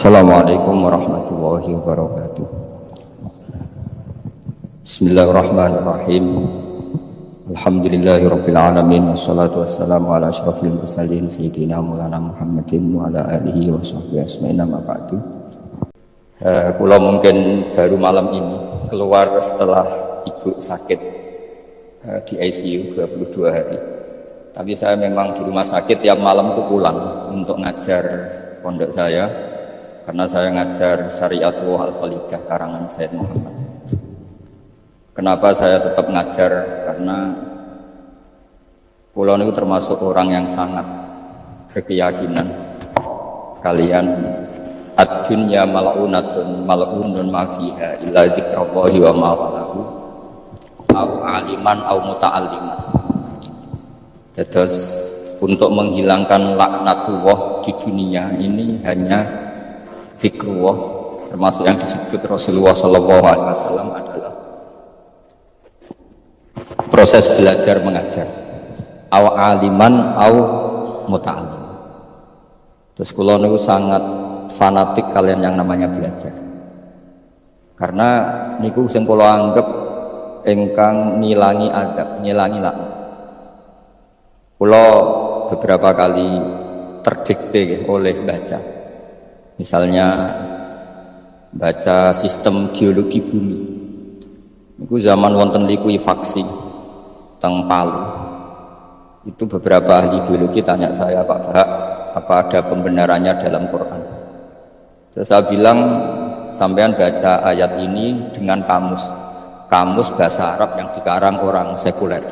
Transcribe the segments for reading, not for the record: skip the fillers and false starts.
Assalamualaikum warahmatullahi wabarakatuh. Bismillahirrahmanirrahim. Alhamdulillahirabbil alamin wassalatu wassalamu ala asyrofil mursalin sayyidina Maulana Muhammadin wa ala alihi wa sahbihi ajmain amma ba'du. Kula mungkin baru malam ini keluar setelah ibu sakit di ICU 22 hari. Tapi saya memang di rumah sakit tiap malam itu pulang untuk ngajar pondok saya. Karena saya ngajar Syariatul Al-Falidah karangan Sayyid Muhammad. Kenapa saya tetap ngajar? Karena pulau itu termasuk orang yang sangat berkeyakinan kalian ad-dunya mal'unatun mal'unun ma fiha illa zikrallahi wa ma walahu au aliman au muta'alliman. Terus untuk menghilangkan laknatullah di dunia ini hanya zikrullah, termasuk yang disebut Rasulullah SAW adalah proses belajar mengajar au aliman au muta'allim. Terus kula niku sangat fanatik kalian yang namanya belajar, karena niku sing kula anggap ingkang ngilangi adab, ngilangi laknat. Kula beberapa kali terdikte oleh baca, misalnya baca sistem geologi bumi. Itu zaman wonten likuifaksi teng Palu. Itu beberapa ahli geologi tanya saya, Pak Bahak, apa ada pembenarannya dalam Quran? Terus saya bilang, sampean baca ayat ini dengan kamus bahasa Arab yang dikarang orang sekuler,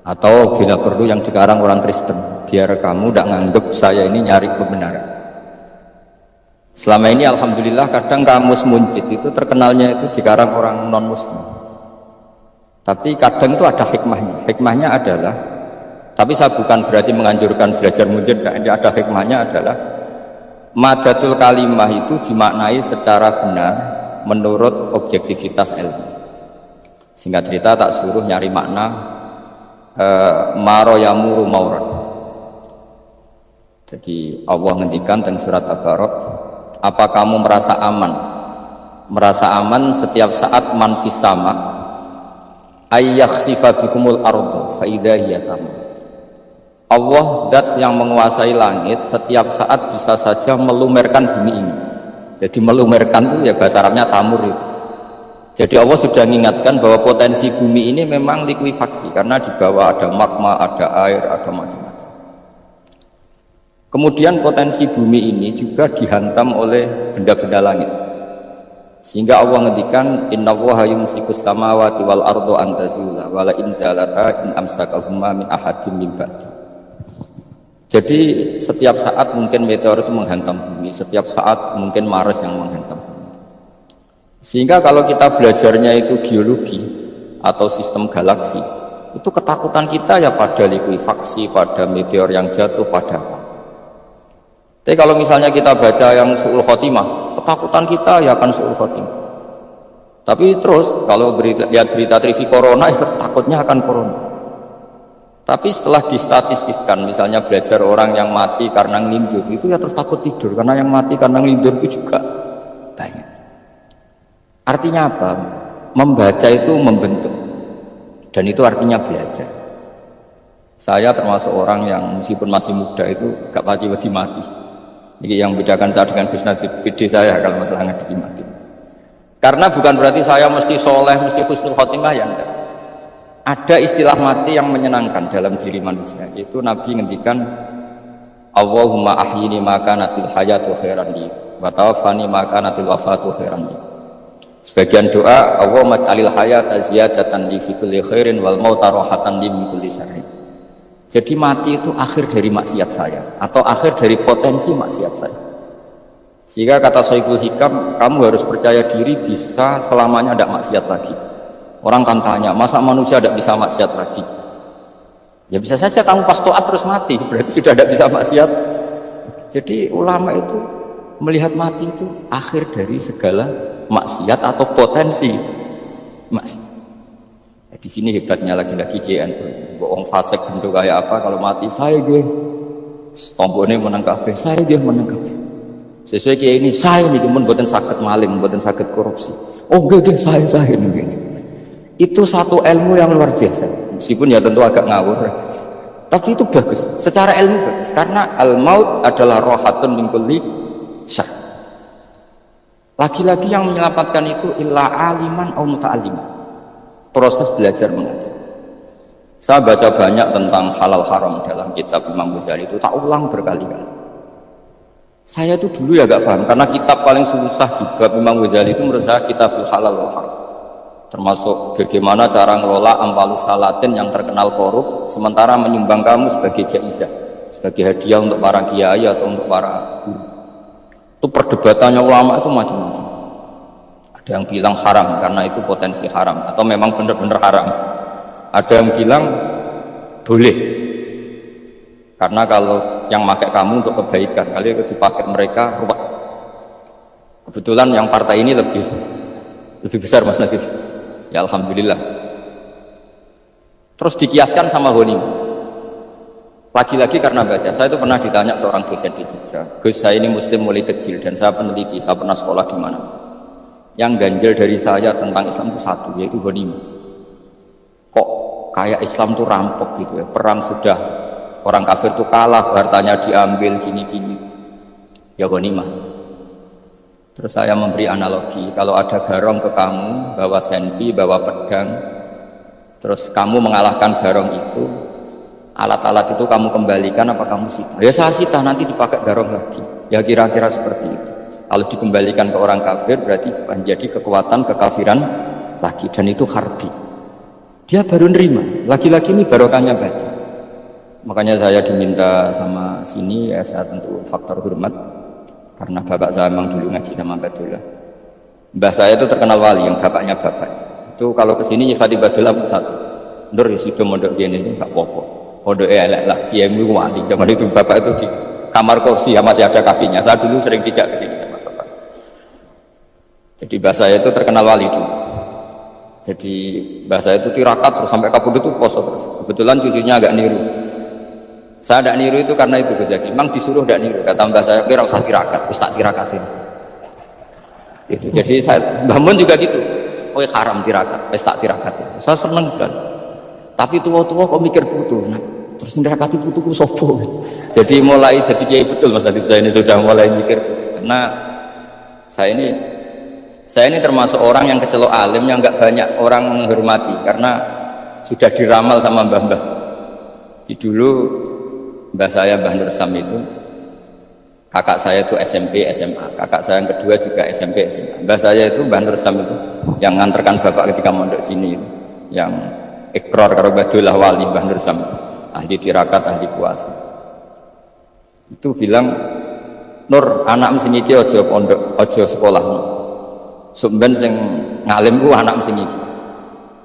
atau bila perlu yang dikarang orang Kristen, biar kamu tidak nganggep saya ini nyari pembenaran. Selama ini alhamdulillah kadang kamus Munjid itu terkenalnya itu dikarang orang non muslim. Tapi kadang itu ada hikmahnya. Hikmahnya adalah, tapi saya bukan berarti menganjurkan belajar Munjid, ini ada hikmahnya adalah madatul kalimah itu dimaknai secara benar menurut objektivitas ilmu. Singkat cerita tak suruh nyari makna maro yamuru mauran. Jadi Allah ngendikan tentang surat Tabarok, apa kamu merasa aman? Merasa aman setiap saat man fis sama ayyakhsifa bikumul ardu fa idza hiya tamur. Allah zat yang menguasai langit setiap saat bisa saja melumerkan bumi ini. Jadi melumerkan itu ya bahasa Arabnya tamur itu. Jadi Allah sudah mengingatkan bahwa potensi bumi ini memang likuifaksi, karena di bawah ada magma, ada air, ada macam-macam. Kemudian potensi bumi ini juga dihantam oleh benda-benda langit, sehingga Allah ngendikan innallaha yumsikus samawati wal ardu an tazula wala in zalata in amsakahuma min ahadin min ba'di. Jadi setiap saat mungkin meteor itu menghantam bumi, setiap saat mungkin Mars yang menghantam bumi. Sehingga kalau kita belajarnya itu geologi atau sistem galaksi, itu ketakutan kita ya pada likuifaksi, pada meteor yang jatuh, pada apa. Tapi kalau misalnya kita baca yang su'ul khotimah, ketakutan kita ya akan su'ul khotimah. Tapi terus kalau lihat berita TV corona, ya takutnya akan corona. Tapi setelah distatistikkan, misalnya belajar orang yang mati karena ngelindur, itu ya terus takut tidur, karena yang mati karena ngelindur itu juga banyak. Artinya apa? Membaca itu membentuk, dan itu artinya belajar. Saya termasuk orang yang meskipun masih muda itu gak pati-pati mati. Ini yang membedakan saya dengan bisnis PD saya kalau masalah ngadepi mati. Karena bukan berarti saya mesti soleh, mesti husnul khotimah, ya enggak. Ada istilah mati yang menyenangkan dalam diri manusia, yaitu Nabi ngendikan Allahumma ahyini maka natil hayatu khairan li wa tawaffani maka natil wafatu khairan li. Sebagian doa Allahumma ij'alil hayata ziyadatan li fi kulli khairin wal mauta rahatan li min kulli syarrin. Jadi mati itu akhir dari maksiat saya, atau akhir dari potensi maksiat saya. Sehingga kata Shaykhul Hikam, kamu harus percaya diri bisa selamanya tidak maksiat lagi. Orang kan tanya, masa manusia tidak bisa maksiat lagi? Ya bisa saja kamu pas toat terus mati, berarti sudah tidak bisa maksiat. Jadi ulama itu melihat mati itu akhir dari segala maksiat atau potensi maksiat. Di sini hebatnya lagi-lagi JNU. Bohong fasik bentuk kayak apa, kalau mati saya dia tombone menang kabeh, saya dia menang kabeh. Sesuai kiai ini, saya ini pun buatan sakit maling, buatan sakit korupsi. Oh gede saya ini. Itu satu ilmu yang luar biasa. Meskipun ya tentu agak ngawur, tapi itu bagus. Secara ilmu bagus. Karena al-maut adalah rohatun min kulli syarr. Lagi-lagi yang menyelamatkan itu illa aliman au muta'allim. Proses belajar mengajar. Saya baca banyak tentang halal haram dalam kitab Imam Ghazali itu, tak ulang berkali-kali. Saya tuh dulu ya gak paham, karena kitab paling susah di bab Imam Ghazali itu menurut saya kitabul halal wal haram, termasuk bagaimana cara ngelola amwalus salatin yang terkenal korup sementara menyumbang kamu sebagai jaizah, sebagai hadiah untuk para kiai atau untuk para guru. Itu perdebatannya ulama itu macam-macam. Ada yang bilang haram karena itu potensi haram atau memang benar-benar haram. Ada yang bilang boleh karena kalau yang pakai kamu untuk kebaikan, kali itu dipakai mereka ruwet. Kebetulan yang partai ini lebih besar Mas Nadif. Ya alhamdulillah. Terus dikiaskan sama ghanimah. Lagi-lagi karena baca, saya itu pernah ditanya seorang dosen di Jogja, Gus saya ini muslim mulai kecil dan saya peneliti, saya pernah sekolah di mana. Yang ganjil dari saya tentang Islam itu satu, yaitu ghanimah. Kok kayak Islam tuh rampok gitu ya, perang sudah orang kafir itu kalah, hartanya diambil gini-gini. Ya ghanimah. Terus saya memberi analogi, kalau ada garong ke kamu, bawa senpi, bawa pedang, terus kamu mengalahkan garong itu, alat-alat itu kamu kembalikan apa kamu sita? Ya saya sita, nanti dipakai garong lagi. Ya kira-kira seperti itu. Kalau dikembalikan ke orang kafir berarti menjadi kekuatan kekafiran lagi, dan itu harbi. Dia baru nerima. Lagi-lagi ini barokahnya baca. Makanya saya diminta sama sini, ya saya tentu faktor hormat karena bapak saya memang dulu ngaji sama Badullah. Mbah saya itu terkenal wali, yang bapaknya bapak itu kalau kesini nyifati Badullah satu Nur sudah mondok gini itu gak apa-apa, mondok elek lah, dia wali. Zaman itu bapak itu di kamar kursi ya masih ada kakinya. Saya dulu sering dijak ke sini sama bapak. Jadi mbah saya itu terkenal wali dulu. Jadi mbah saya itu tirakat terus sampai kabudut itu poso terus. Kebetulan cucunya agak niru. Saya tidak niru itu karena itu Gus Zaki. Memang disuruh tidak niru. Kata mbak saya, kira usah tirakat, ustaz tirakatin. Itu. Jadi saya, Mbah Mun juga gitu. Oh haram tirakat, tak tirakatin. Saya senang sekali. Tapi tua-tua kok mikir putu. Nah, terus nirakati putuku sopo. Jadi mulai jadi kiai betul Mas Nadif, saya ini sudah mulai mikir putu. Karena saya ini termasuk orang yang kecelok alim yang nggak banyak orang menghormati karena sudah diramal sama mbah-mbah. Di dulu mbah saya Mbah Nur Sam itu, kakak saya itu SMP SMA, kakak saya yang kedua juga SMP SMA. Mbah saya itu Mbah Nur Sam itu yang nganterkan bapak ketika mondok sini itu, yang ikrar karo Badullah wali Mbah Nur Sam, ahli tirakat, ahli puasa. Itu bilang, Nur anak sing iki aja pondok, aja sekolah. Sumben sing ngalim ku anak sing iki.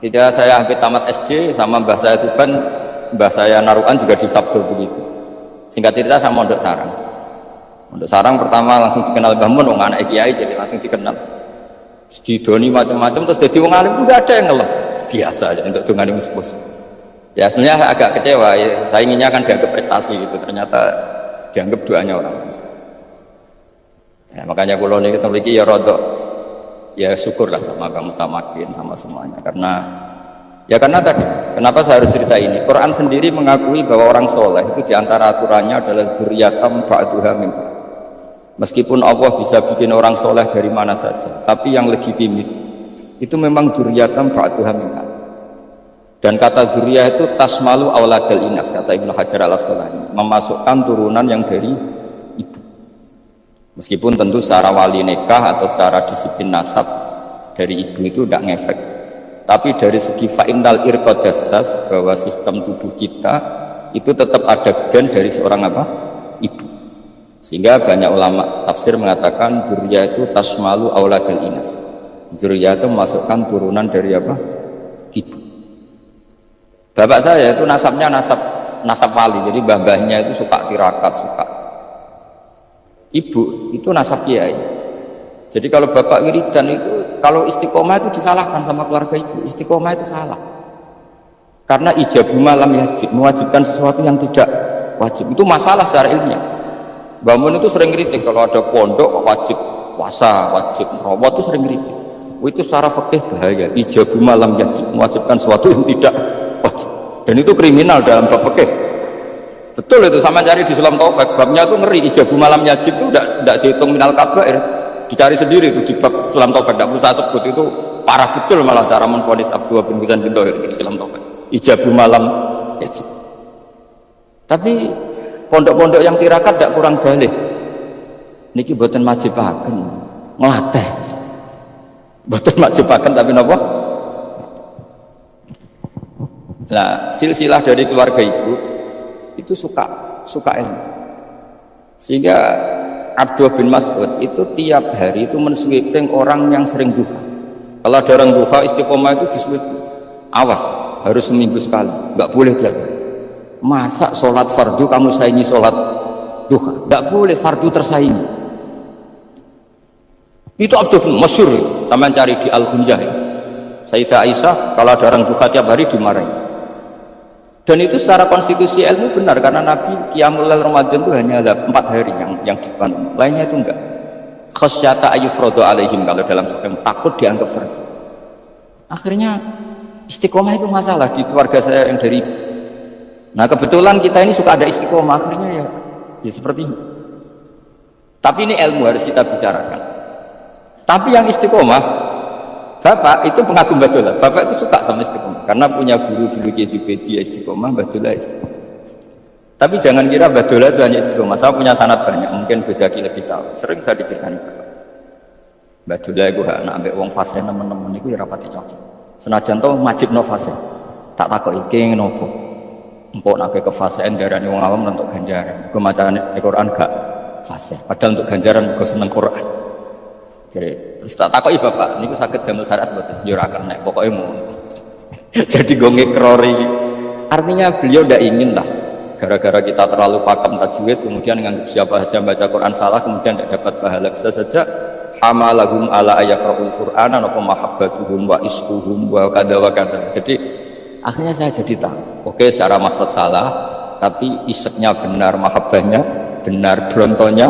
Ketika saya hampir tamat SD sama mbah saya Tuban, mbah saya Narukan juga disabdo begitu. Singkat cerita saya mondok sarang. Mondok sarang pertama langsung dikenal Mbah Mun, wong anak kiai jadi langsung dikenal. Didoni macam-macam terus jadi wong alim enggak ada yang ngeluh. Biasa aja untuk dongane sepuh. Ya sebenarnya agak kecewa ya, saya inginnya kan dianggap prestasi gitu, ternyata dianggap doanya orang. Ya, makanya kula niki mriki ya rodok ya syukurlah sama Kang Mutamakin sama semuanya karena tadi kenapa saya harus cerita ini. Quran sendiri mengakui bahwa orang soleh itu diantara aturannya adalah dzurriyyatan ba'duha min ba'd. Meskipun Allah bisa bikin orang soleh dari mana saja, tapi yang legitimit itu memang dzurriyyatan ba'duha min ba'd. Dan kata dzurriyyah itu tasmalu auladal inas, kata Ibnu Hajar al-Asqalani, memasukkan turunan yang dari ibu. Meskipun tentu secara wali nikah atau secara disiplin nasab dari ibu itu tidak ngefek. Tapi dari segi fa'innal irqadassas, bahwa sistem tubuh kita itu tetap ada gen dari seorang apa? Ibu. Sehingga banyak ulama tafsir mengatakan dzurriyyah itu tasmalu auladal inas. Dzurriyyah itu memasukkan turunan dari apa? Ibu. Bapak saya itu nasabnya nasab wali, jadi mbah-mbahnya itu suka tirakat, suka. Ibu itu nasab kiai. Jadi kalau bapak wiridan itu, kalau istiqomah itu disalahkan sama keluarga ibu. Istiqomah itu salah. Karena ijabu malam yajib, mewajibkan sesuatu yang tidak wajib. Itu masalah secara ilmiah. Mbah Mun itu sering kritik kalau ada pondok wajib puasa, wajib merawat itu sering kritik. Itu secara fikih bahaya. Ijabu malam wajib mewajibkan sesuatu yang tidak wajib. Dan itu kriminal dalam bab fikih. Betul itu, sama cari di Sulam Taufik, babnya itu ngeri. Ijabu malam wajib itu tidak dihitung minal kabair. Dicari sendiri itu di bab Sulam Taufik, tidak usah sebut, itu parah betul malah cara menvonis Abdullah bin Husain bin Thohir di Sulam Taufik. Ijabu malam wajib. Tapi pondok-pondok yang tirakat tidak kurang dalih. Niki boten majibaken, ngelatih. Boten majibaken tapi napa? Nah, silsilah dari keluarga ibu itu suka ilmu. Sehingga Abdullah bin Mas'ud itu tiap hari itu mensweeping orang yang sering duha. Kalau ada orang duha istiqomah itu disweeping. Awas, harus seminggu sekali, nggak boleh tiap hari. Masa sholat fardu kamu saingi sholat duha? Nggak boleh, fardu tersaingi. Itu Abdul masyhur, sama cari di Al-Hunjah. Sayyidah Aisyah kalau ada orang duha tiap hari dimarahi. Dan itu secara konstitusi ilmu benar, karena Nabi Qiyamul Lail Ramadan itu hanya 4 hari yang duha, lainnya itu enggak. Khasyata ayyufradu alaihim, kalau dalam film takut dianggap fardu. Akhirnya istiqomah itu masalah di keluarga saya yang dari ibu. Nah kebetulan kita ini suka ada istiqomah, akhirnya ya seperti ini. Tapi ini ilmu harus kita bicarakan. Tapi yang istiqomah, bapak itu pengagum Badullah. Bapak itu suka sama istiqomah karena punya guru dulu Kiai Zubedi istiqomah, Badullah istiqomah. Tapi jangan kira Badullah itu hanya istiqomah. Saya punya sanad banyak, mungkin Bezaki lebih tahu. Sering saya diceritakan bapak. Badullah itu anak ambek wong fase teman-teman itu ya rapati cocok. Senajan to majib no fase. Tak takoki iki nopo. Empuk nak ke fasean darani wong awam untuk ganjaran. Kemacane Quran gak fase. Padahal untuk ganjaran kok seneng Quran. Jadi terus tak takoki bapak, niku saged damel syarat mboten? Ya ora kenek, pokoke mau. Jadi go ngekrori. Artinya beliau ndak ingin lah gara-gara kita terlalu pakem tajwid kemudian nganggap siapa saja baca Quran salah kemudian tidak dapat pahala. Bisa saja hamalahum ala ayakra'ul Qur'ana napa mahabbatuhum wa isquhum wa kada wa kada. Jadi akhirnya saya jadi tahu. Oke, secara maksud salah, tapi iseknya benar, mahabbahnya benar, brontonya